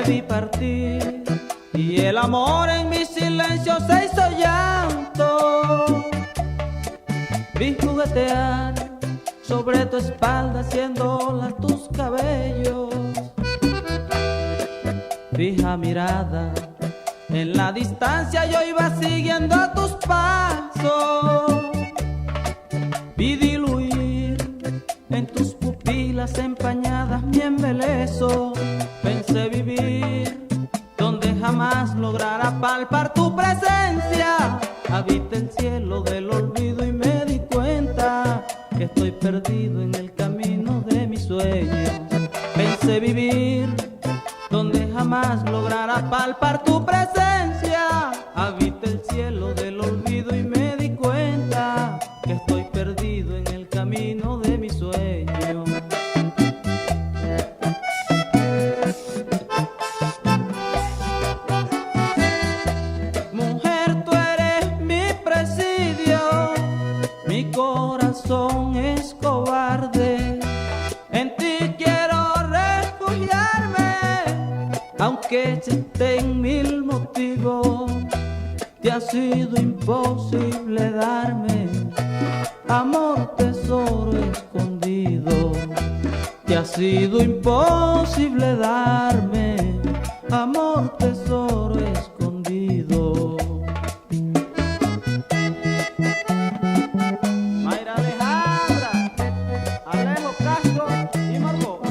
vi partir y el amor en mi silencio se hizo llanto. Vi juguetear sobre tu espalda haciendo olas tus cabellos. Fija mirada en la distancia yo iba siguiendo tus pasos. Vi diluir en tus pupilas empañadas mi embeleso. Pensé vivir donde jamás lograra palpar tu presencia. Habité el cielo del olvido y me di cuenta que estoy perdido en el camino de mis sueños. Pensé vivir donde jamás lograra palpar tu presencia. Habité el cielo del olvido y me di cuenta que estoy perdido en el camino de mis sueños. Mujer, tú eres mi presidio, mi corazón es cobarde. En ti quiero refugiarme, aunque existen mil motivos. Te ha sido imposible darme amor, tesoro escondido. Te ha sido imposible darme amor, tesoro escondido. Mayra Alejandra, Alejo Castro y Margot.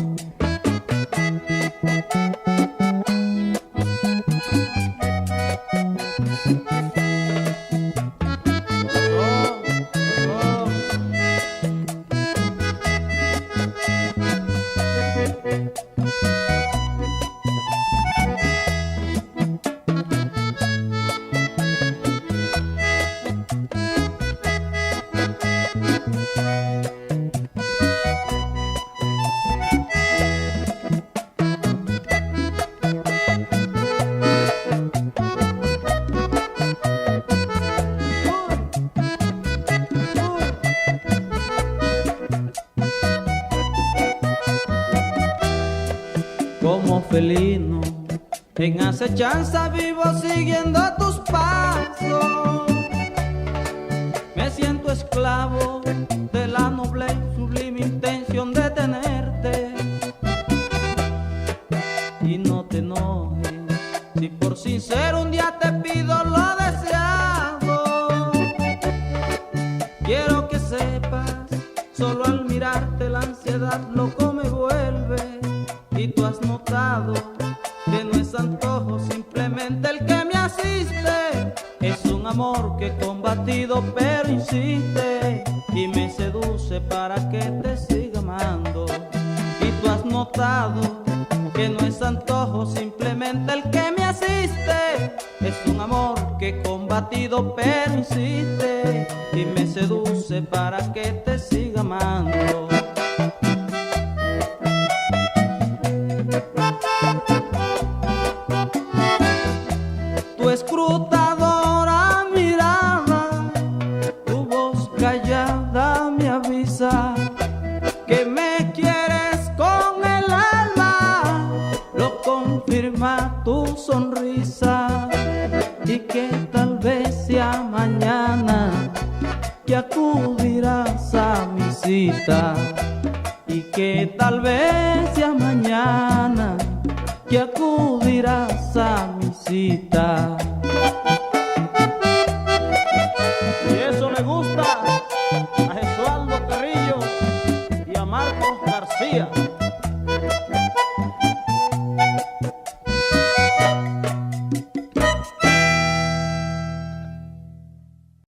Como felino en acechanza vivo siguiendo tus pasos. Me siento esclavo de la noble y sublime intención de tenerte. Y no te enojes si por sincero un día te pido lo deseado. Quiero que sepas, solo al mirarte la ansiedad loco me vuelve. Y tú has notado que no es antojo simplemente el que me asiste. Es un amor que he combatido pero insiste y me seduce para que te siga amando. Y tú has notado que no es antojo simplemente el que me asiste. Es un amor que he combatido pero insiste y me seduce para que te siga amando. Tu escrutadora mirada, tu voz callada me avisa que me quieres con el alma. Lo confirma tu sonrisa y que tal vez sea mañana que acudirás a mi cita. Y que tal vez sea mañana que acudirás a mi cita. Y eso le gusta a Jesualdo Carrillo y a Marcos García.